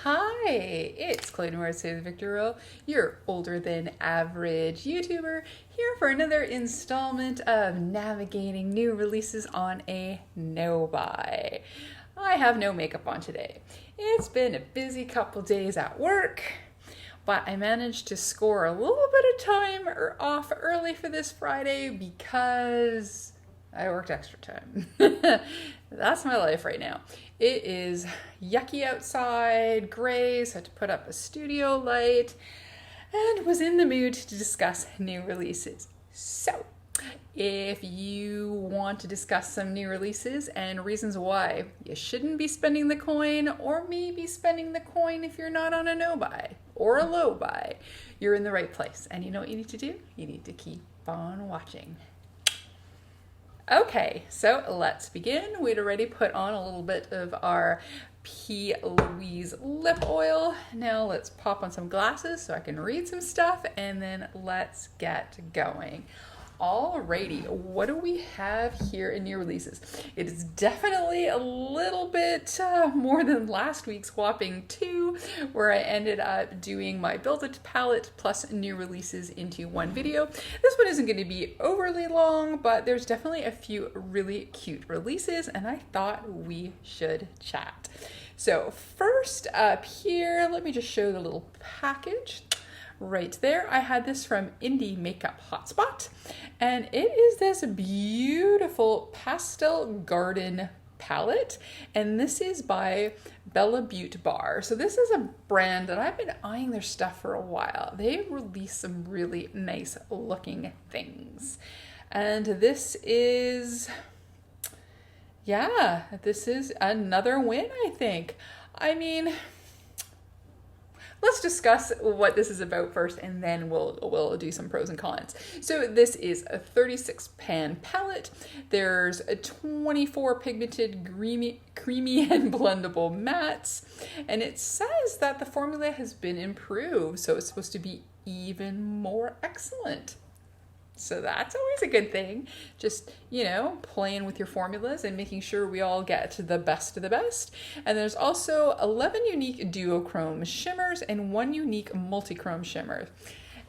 Hi, it's Clayton Marcy, the Victor Row, your older than average YouTuber, here for another installment of navigating new releases on a no-buy. I have no makeup on today. It's been a busy couple days at work, but I managed to score a little bit of time off early for this Friday because I worked extra time. That's my life right now. It is yucky outside, gray, so I had to put up a studio light, and was in the mood to discuss new releases. So, if you want to discuss some new releases and reasons why you shouldn't be spending the coin, or maybe spending the coin if you're not on a no buy or a low buy, you're in the right place. And you know what you need to do? You need to keep on watching. Okay, so let's begin. We'd already put on a little bit of our P. Louise lip oil. Now let's pop on some glasses so I can read some stuff, and then let's get going. Alrighty, what do we have here in new releases? It is definitely a little bit more than last week's whopping 2, where I ended up doing my Build-It palette plus new releases into one video. This one isn't going to be overly long, but there's definitely a few really cute releases, and I thought we should chat. So first up here, let me just show the little package. Right there, I had this from Indie Makeup Hotspot, and it is this beautiful pastel garden palette, and this is by Bella Beauty Bar. So this is a brand that I've been eyeing their stuff for a while. They release some really nice looking things, and this is another win, I think. I mean, let's discuss what this is about first, and then we'll do some pros and cons. So this is a 36 pan palette. There's a 24 pigmented creamy and blendable mattes, and it says that the formula has been improved, so it's supposed to be even more excellent. So that's always a good thing. Just, playing with your formulas and making sure we all get to the best of the best. And there's also 11 unique duochrome shimmers and 1 unique multi-chrome shimmer.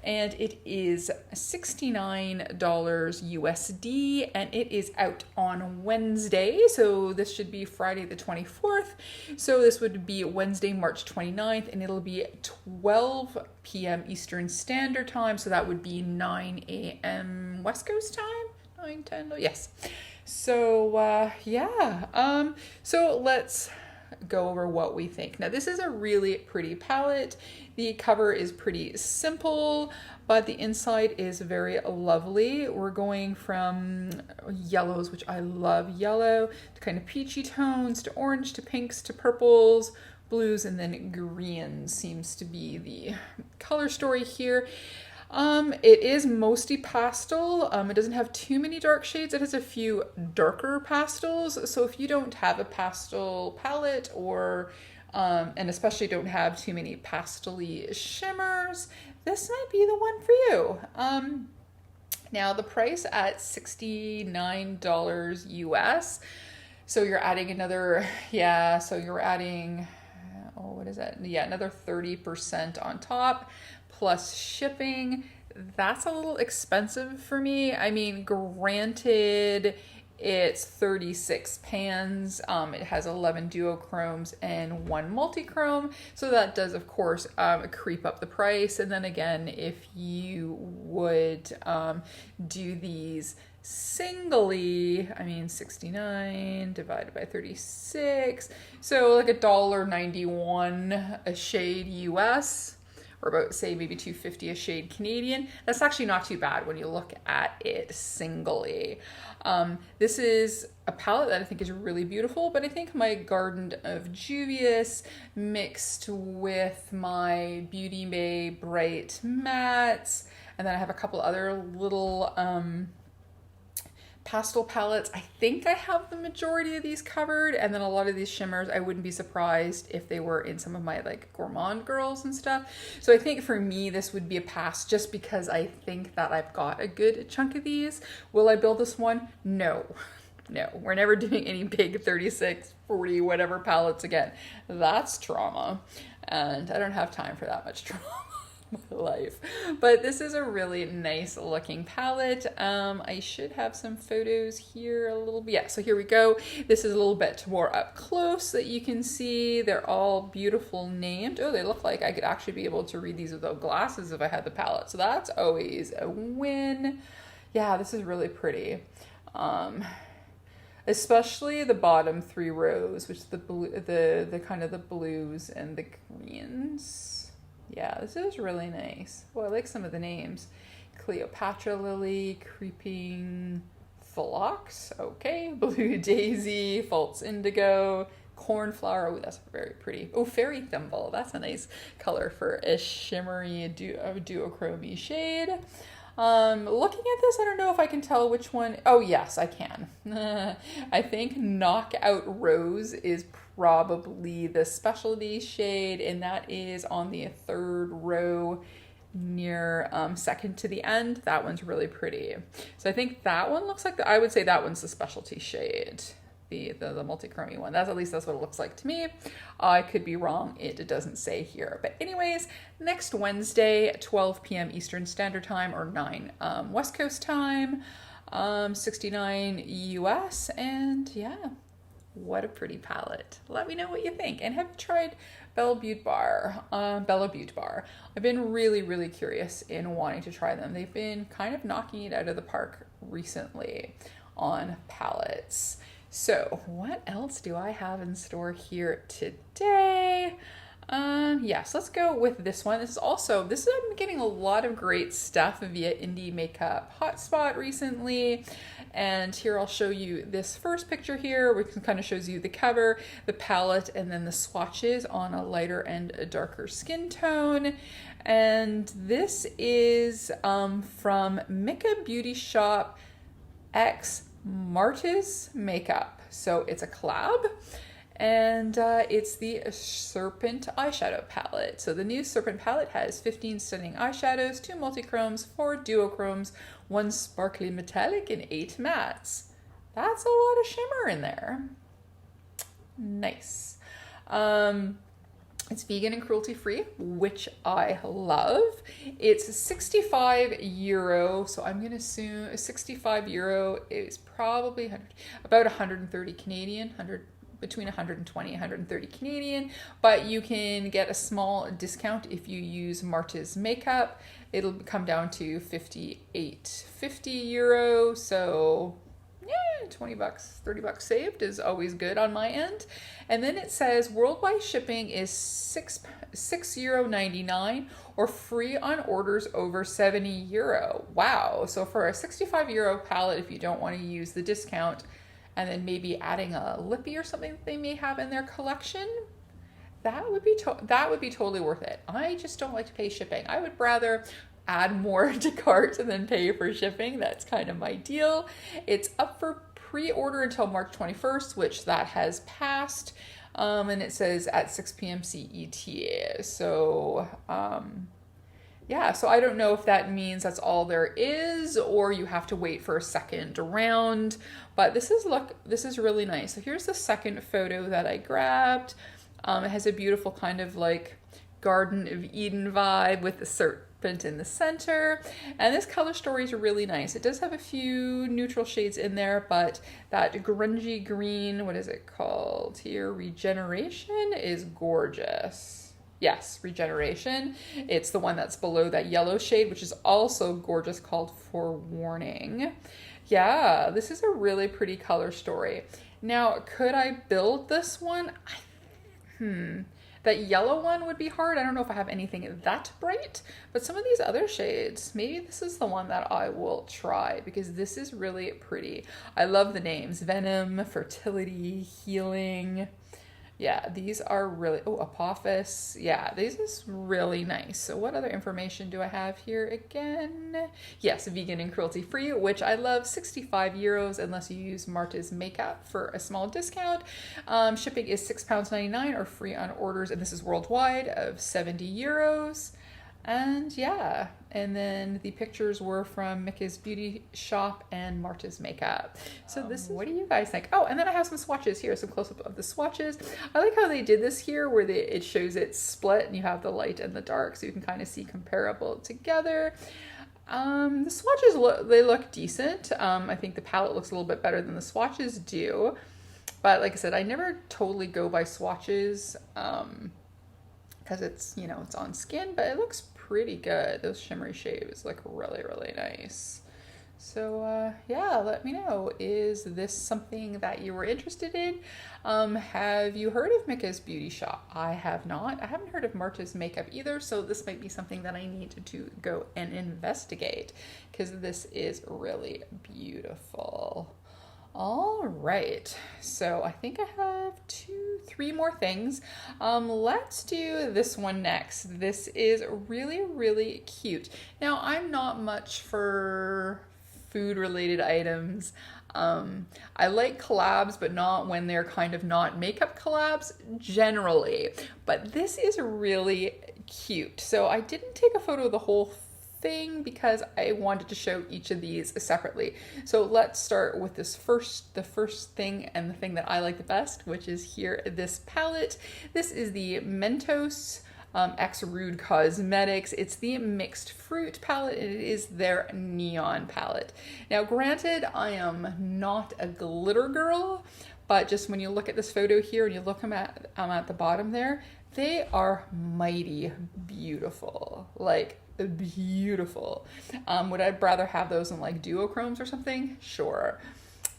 And it is $69 USD, and it is out on Wednesday. So this should be Friday the 24th. So this would be Wednesday, March 29th, and it'll be 12 p.m. Eastern Standard Time. So that would be 9 a.m. West Coast time? 9, 10, yes. So so let's go over what we think. Now this is a really pretty palette. The cover is pretty simple, but the inside is very lovely. We're going from yellows, which I love yellow, to kind of peachy tones, to orange, to pinks, to purples, blues, and then greens seems to be the color story here. It is mostly pastel. It doesn't have too many dark shades. It has a few darker pastels. So if you don't have a pastel palette, or and especially don't have too many pastel-y shimmers, this might be the one for you. Now the price at $69 US. So you're adding another, what is that? Yeah, another 30% on top, plus shipping. That's a little expensive for me. I mean, granted, it's 36 pans. It has 11 duochromes and 1 multi-chrome. So that does, of course, creep up the price. And then again, if you would do these singly, 69 divided by 36. So like $1.91 a shade US, or about, say, maybe $2.50 a shade Canadian. That's actually not too bad when you look at it singly. This is a palette that I think is really beautiful, but I think my Garden of Juvia's mixed with my Beauty Bay Bright Mattes, and then I have a couple other little pastel palettes. I think I have the majority of these covered, and then a lot of these shimmers, I wouldn't be surprised if they were in some of my like Gourmand Girls and stuff. So I think for me this would be a pass, just because I think that I've got a good chunk of these. Will I build this one? No. No, we're never doing any big 36, 40, whatever palettes again. That's trauma. And I don't have time for that much trauma in my life. But this is a really nice looking palette. I should have some photos here a little bit. Yeah, so here we go. This is a little bit more up close that you can see. They're all beautiful named. Oh, they look like I could actually be able to read these without glasses if I had the palette. So that's always a win. Yeah, this is really pretty. Especially the bottom 3 rows, which is the blue, the kind of the blues and the greens. Yeah, this is really nice. Well, I like some of the names. Cleopatra lily, creeping phlox, okay, blue daisy, false indigo, cornflower. Oh, that's very pretty. Oh, fairy thimble. That's a nice color for a shimmery duochrome shade. Looking at this, I don't know if I can tell which one. Oh, yes, I can. I think Knockout Rose is probably the specialty shade, and that is on the 3rd row near second to the end. That one's really pretty. So I think that one looks like I would say that one's the specialty shade. The multi-chrome one. At least that's what it looks like to me. I could be wrong. It doesn't say here. But anyways, next Wednesday, 12 p.m. Eastern Standard Time or 9 West Coast time, 69 US. And yeah, what a pretty palette. Let me know what you think. And have you tried Bella Butte Bar? I've been really, really curious in wanting to try them. They've been kind of knocking it out of the park recently on palettes. So what else do I have in store here today? Yes, let's go with this one. I've been getting a lot of great stuff via Indie Makeup Hotspot recently. And here I'll show you this first picture here, which kind of shows you the cover, the palette, and then the swatches on a lighter and a darker skin tone. And this is from Mika Beauty Shop X Martis Makeup. So it's a collab, and it's the Serpent eyeshadow palette. So the new Serpent palette has 15 stunning eyeshadows, 2 multichromes, 4 duochromes, 1 sparkly metallic, and 8 mattes. That's a lot of shimmer in there. Nice. It's vegan and cruelty free, which I love. It's €65, so I'm gonna assume €65 is probably about 130 Canadian, between 120 and 130 Canadian, but you can get a small discount if you use Martis Makeup. It'll come down to €58.50, so yeah, $20, $30 saved is always good on my end. And then it says worldwide shipping is €6.99 or free on orders over €70. Wow. So for a €65 palette, if you don't want to use the discount, and then maybe adding a lippy or something that they may have in their collection, that would be totally worth it. I just don't like to pay shipping. I would rather add more to cart and then pay for shipping. That's kind of my deal. It's up for pre-order until March 21st, which that has passed. And it says at 6 p.m. CET. So, yeah, so I don't know if that means that's all there is or you have to wait for a second round, but this is really nice. So here's the second photo that I grabbed. It has a beautiful kind of like Garden of Eden vibe with the serpent in the center, and this color story is really nice. It does have a few neutral shades in there, but that grungy green, what is it called here? Regeneration is gorgeous. Yes, Regeneration. It's the one that's below that yellow shade, which is also gorgeous, called Forewarning. Yeah, this is a really pretty color story. Now, could I build this one? That yellow one would be hard. I don't know if I have anything that bright, but some of these other shades, maybe this is the one that I will try because this is really pretty. I love the names. Venom, Fertility, Healing. Yeah, these are really, Apophis. Yeah, this is really nice. So what other information do I have here again? Yes, vegan and cruelty free, which I love, €65 unless you use Martis Makeup for a small discount. Shipping is £6.99 or free on orders, and this is worldwide, of €70. And yeah, And then the pictures were from Mika's Beauty Shop and Marta's Makeup. So this is, what do you guys think? Oh, and then I have some swatches here, some close-up of the swatches. I like how they did this here where it shows it split and you have the light and the dark, so you can kind of see comparable together. The swatches look decent. I think the palette looks a little bit better than the swatches do. But like I said, I never totally go by swatches because it's, you know, it's on skin, but it looks pretty good. Those shimmery shades look really, really nice. So yeah, let me know. Is this something that you were interested in? Have you heard of Mika's Beauty Shop? I have not. I haven't heard of Marta's Makeup either, so this might be something that I need to go and investigate because this is really beautiful. All right, so I think I have 3 more things. Let's do this one next. This is really, really cute. Now, I'm not much for food related items. I like collabs, but not when they're kind of not makeup collabs generally. But this is really cute. So I didn't take a photo of the whole thing because I wanted to show each of these separately. So let's start with the first thing and the thing that I like the best, which is here, this palette. This is the Mentos X Rude Cosmetics. It's the mixed fruit palette. It is their neon palette. Now, granted, I am not a glitter girl, but just when you look at this photo here and you look at the bottom there, they are mighty beautiful. Like, beautiful. Would I rather have those in like duochromes or something? Sure.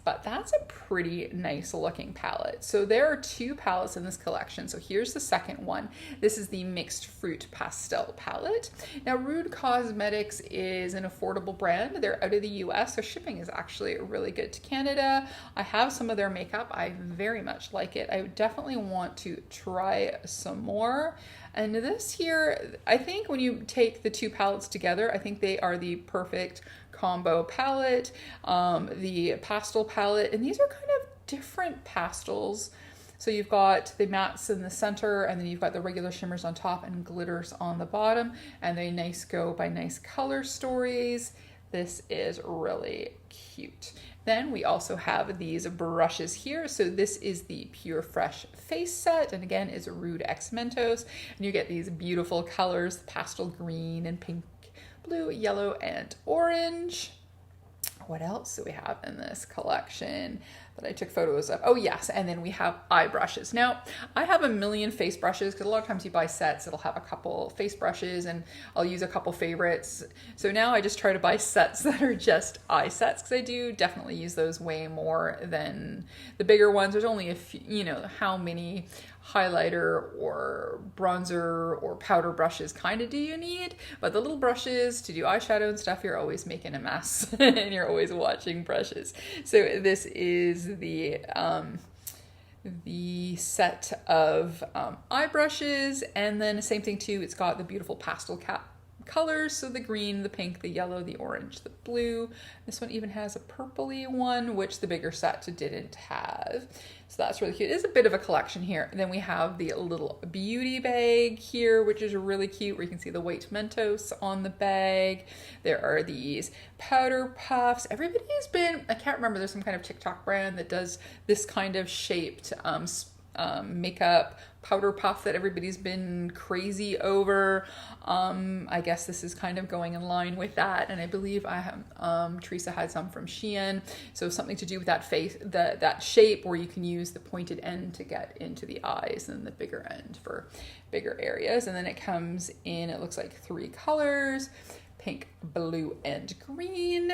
But that's a pretty nice looking palette. So there are 2 palettes in this collection. So here's the second one. This is the Mixed Fruit Pastel palette. Now, Rude Cosmetics is an affordable brand. They're out of the US, so shipping is actually really good to Canada. I have some of their makeup. I very much like it. I definitely want to try some more. And this here, I think when you take the 2 palettes together, I think they are the perfect combo palette, the pastel palette, and these are kind of different pastels. So you've got the mattes in the center, and then you've got the regular shimmers on top and glitters on the bottom, and they go by nice color stories. This is really cute. Then we also have these brushes here. So this is the Pure Fresh face set, and again is Rude X Mentos, and you get these beautiful colors, pastel green and pink, blue, yellow, and orange. What else do we have in this collection that I took photos of? Oh yes, and then we have eye brushes. Now, I have a million face brushes because a lot of times you buy sets, it'll have a couple face brushes and I'll use a couple favorites. So now I just try to buy sets that are just eye sets because I do definitely use those way more than the bigger ones. There's only a few, you know, how many highlighter or bronzer or powder brushes kind of do you need, but the little brushes to do eyeshadow and stuff, you're always making a mess and you're always watching brushes. So this is the set of eye brushes, and then same thing too, it's got the beautiful pastel colors, so the green, the pink, the yellow, the orange, the blue. This one even has a purpley one, which the bigger set didn't have. So that's really cute. It is a bit of a collection here. And then we have the little beauty bag here, which is really cute, where you can see the white Mentos on the bag. There are these powder puffs. Everybody's been, I can't remember, there's some kind of TikTok brand that does this kind of shaped makeup powder puff that everybody's been crazy over. I guess this is kind of going in line with that, and I believe I have Teresa had some from Shein, so something to do with that face, that shape where you can use the pointed end to get into the eyes and the bigger end for bigger areas. And then it comes in, it looks like 3 colors: pink, blue, and green.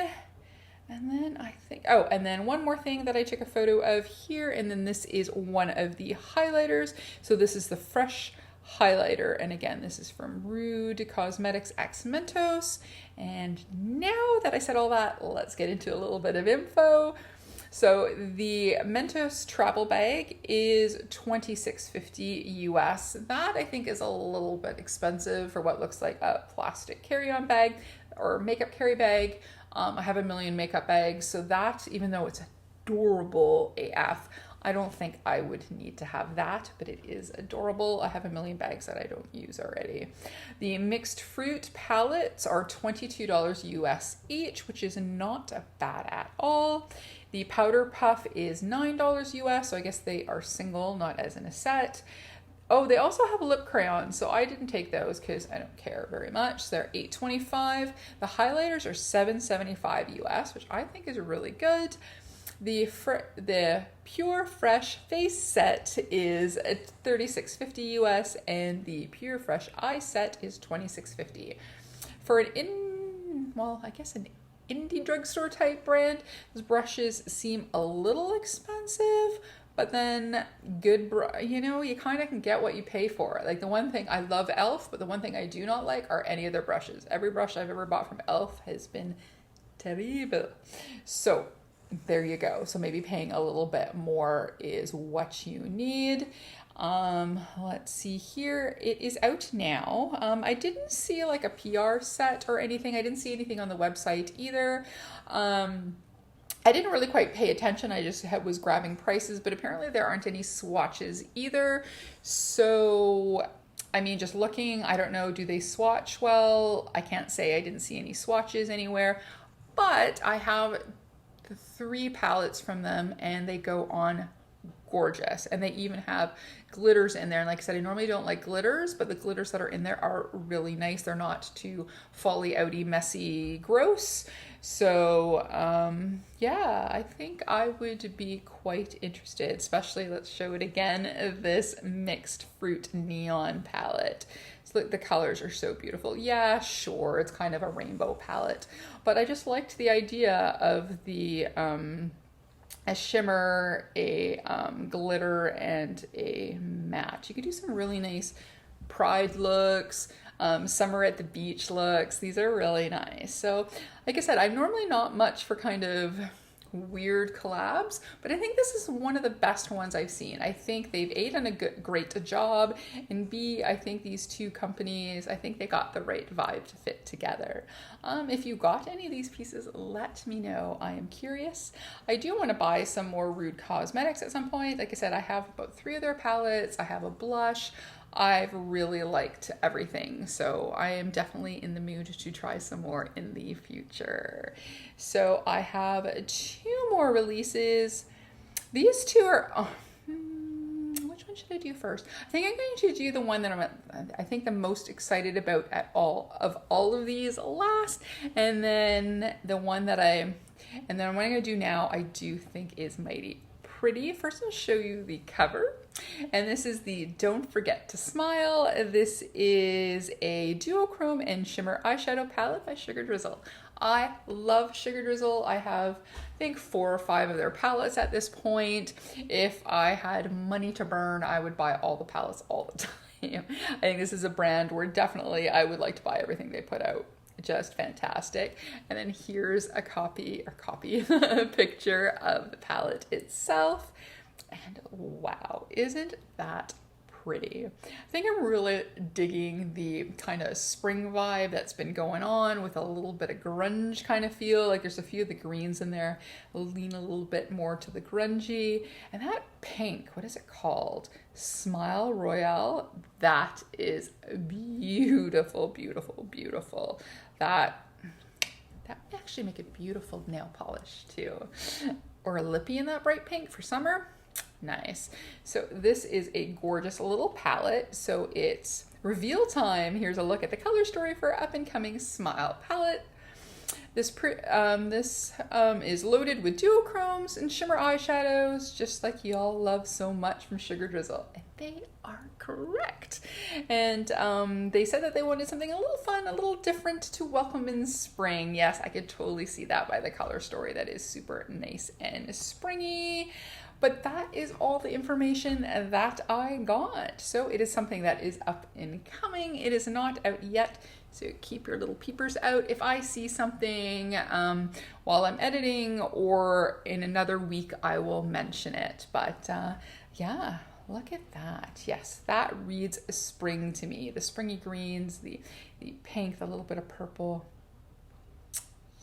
And then I think, oh, and then one more thing that I took a photo of here, and then this is one of the highlighters. So this is the Fresh highlighter, and again, this is from Rude Cosmetics X Mentos. And now that I said all that, let's get into a little bit of info. So the Mentos travel bag is $26.50 US. That I think is a little bit expensive for what looks like a plastic carry-on bag or makeup carry bag. I have a million makeup bags, so that, even though it's adorable AF, I don't think I would need to have that, but it is adorable. I have a million bags that I don't use already. The mixed fruit palettes are $22 US each, which is not bad at all. The powder puff is $9 US, so I guess they are single, not as in a set. Oh, they also have lip crayons, so I didn't take those because I don't care very much. So they're $8.25. The highlighters are $7.75 US, which I think is really good. The Pure Fresh face set is $36.50 US, and the Pure Fresh eye set is $26.50. For an an indie drugstore type brand, those brushes seem a little expensive, but then you kind of can get what you pay for. Like the one thing, I love e.l.f., but the one thing I do not like are any of their brushes. Every brush I've ever bought from e.l.f. has been terrible. So there you go. So maybe paying a little bit more is what you need. Let's see here. It is out now. I didn't see like a PR set or anything. I didn't see anything on the website either. I didn't really quite pay attention. I just was grabbing prices, but apparently there aren't any swatches either. So, I mean, just looking, I don't know, do they swatch well? I can't say. I didn't see any swatches anywhere, but I have the 3 palettes from them and they go on gorgeous. And they even have glitters in there. And like I said, I normally don't like glitters, but the glitters that are in there are really nice. They're not too folly outy, messy, gross. So yeah, I think I would be quite interested, especially, let's show it again, this mixed fruit neon palette. So look, the colors are so beautiful. Yeah, sure, it's kind of a rainbow palette, but I just liked the idea of the a shimmer, a glitter, and a matte. You could do some really nice Pride looks, summer at the beach looks. These are really nice. So like I said, I'm normally not much for kind of weird collabs, but I think this is one of the best ones I've seen. I think they've A, done a great job, and B, I think these two companies, I think they got the right vibe to fit together. If you got any of these pieces, let me know. I am curious. I do want to buy some more Rude Cosmetics at some point. Like I said, I have about 3 of their palettes. I have a blush. I've really liked everything, so I am definitely in the mood to try some more in the future. So I have 2 more releases. These 2 are, which one should I do first? I think I'm going to do the one that I think the most excited about all of these last, and then the one that what I'm going to do now I do think is mighty pretty. First I'll show you the cover. And this is the Don't Forget to Smile. This is a duochrome and shimmer eyeshadow palette by Sugar Drizzle. I love Sugar Drizzle. I have, I think, 4 or 5 of their palettes at this point. If I had money to burn, I would buy all the palettes all the time. I think this is a brand where definitely I would like to buy everything they put out. Just fantastic. And then here's a picture of the palette itself. And wow, isn't that pretty? I think I'm really digging the kind of spring vibe that's been going on with a little bit of grunge kind of feel. Like there's a few of the greens in there lean a little bit more to the grungy. And that pink, what is it called? Smile Royale. That is beautiful, beautiful, beautiful. That would actually make a beautiful nail polish too. Or a lippy in that bright pink for summer. Nice. So this is a gorgeous little palette. So it's reveal time. Here's a look at the color story for Up and Coming Smile palette. This is loaded with duochromes and shimmer eyeshadows, just like y'all love so much from Sugar Drizzle. And they are correct. And they said that they wanted something a little fun, a little different to welcome in spring. Yes, I could totally see that by the color story. That is super nice and springy. But that is all the information that I got. So it is something that is up and coming. It is not out yet, so keep your little peepers out. If I see something while I'm editing or in another week, I will mention it. But yeah, look at that. Yes, that reads spring to me. The springy greens, the pink, the little bit of purple.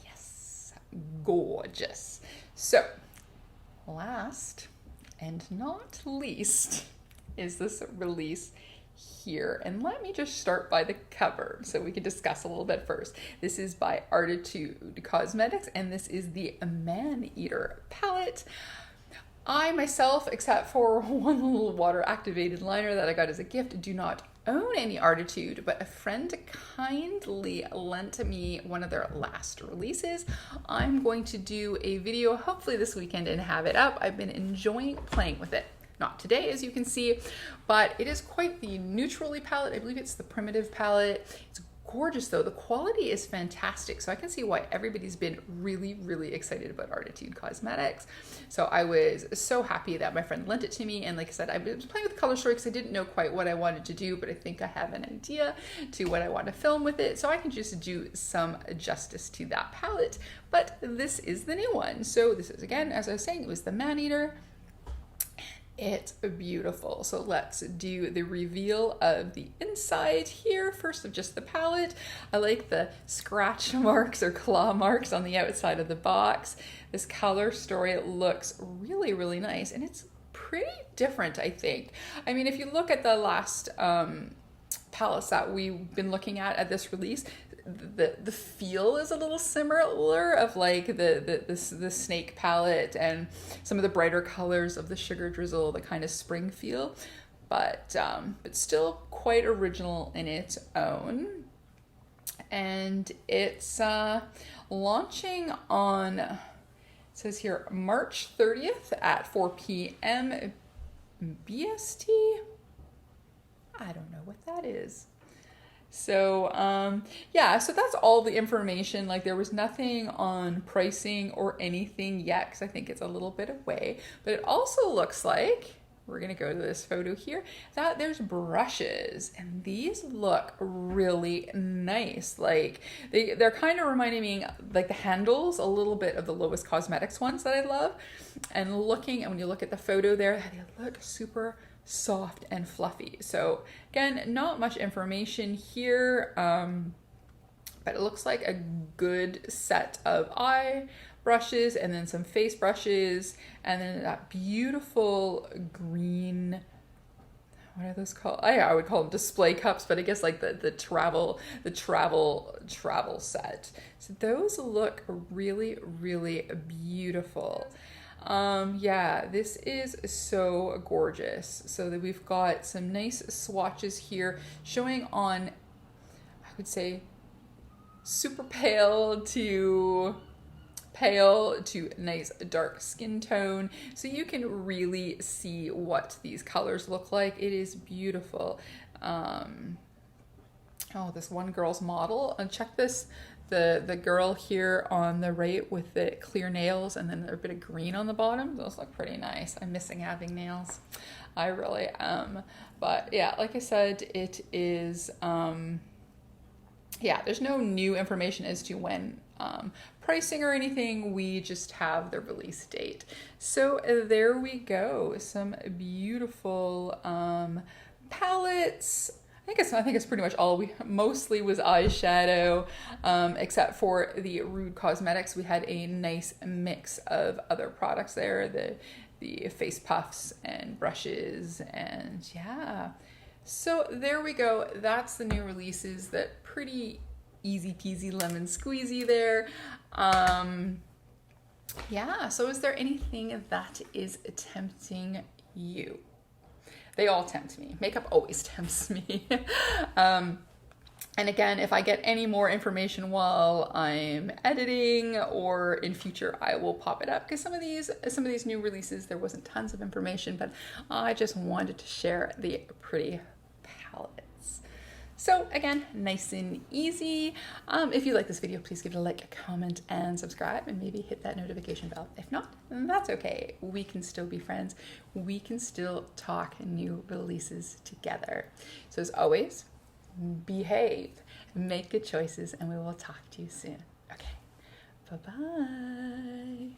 Yes, gorgeous. So last and not least is this release here. And let me just start by the cover so we can discuss a little bit first. This is by Artitude Cosmetics, and this is the Man-Eater palette. I myself, except for one little water activated liner that I got as a gift, do not own any Artitude, but a friend kindly lent me one of their last releases. I'm going to do a video hopefully this weekend and have it up. I've been enjoying playing with it. Not today, as you can see, but it is quite the neutrally palette. I believe it's the Primitive palette. It's gorgeous though. The quality is fantastic. So I can see why everybody's been really, really excited about Artitude Cosmetics. So I was so happy that my friend lent it to me. And like I said, I was playing with Color Story because I didn't know quite what I wanted to do, but I think I have an idea to what I want to film with it. So I can just do some justice to that palette. But this is the new one. So this is, again, as I was saying, it was the Man-Eater. It's beautiful. So let's do the reveal of the inside here. First of just the palette. I like the scratch marks or claw marks on the outside of the box. This Color Story looks really, really nice, and it's pretty different, I think. I mean, if you look at the last palettes that we've been looking at this release, the feel is a little similar of like the Snake palette and some of the brighter colors of the Sugar Drizzle, the kind of spring feel, but still quite original in its own. And it's launching on, it says here, March 30th at 4 p.m. BST. I don't know what that is. So yeah, so that's all the information. Like, there was nothing on pricing or anything yet because I think it's a little bit away. But it also looks like, we're gonna go to this photo here, that there's brushes, and these look really nice. Like they're kind of reminding me like the handles a little bit of the Lowest Cosmetics ones that I love. And when you look at the photo there, they look super soft and fluffy. So again, not much information here, but it looks like a good set of eye brushes and then some face brushes, and then that beautiful green, what are those called? I would call them display cups, but I guess like the travel set. So those look really, really beautiful. Yeah, this is so gorgeous. So that we've got some nice swatches here showing on, I would say, super pale to nice dark skin tone. So you can really see what these colors look like. It is beautiful. Oh, this one girl's model, and check this. The girl here on the right with the clear nails and then a bit of green on the bottom. Those look pretty nice. I'm missing having nails. I really am. But yeah, like I said, it is, yeah, there's no new information as to when pricing or anything. We just have the release date. So there we go. Some beautiful palettes. I think it's pretty much all. We mostly was eyeshadow, except for the Rude Cosmetics. We had a nice mix of other products there, the face puffs and brushes, and yeah. So there we go. That's the new releases. That pretty easy peasy lemon squeezy there. Yeah. So is there anything that is tempting you? They all tempt me. Makeup always tempts me. And again, if I get any more information while I'm editing or in future, I will pop it up, because some of these new releases, there wasn't tons of information, but I just wanted to share the pretty palettes. So again, nice and easy. If you like this video, please give it a like, a comment, and subscribe, and maybe hit that notification bell. If not, that's okay. We can still be friends. We can still talk new releases together. So as always, behave, make good choices, and we will talk to you soon. Okay, bye-bye.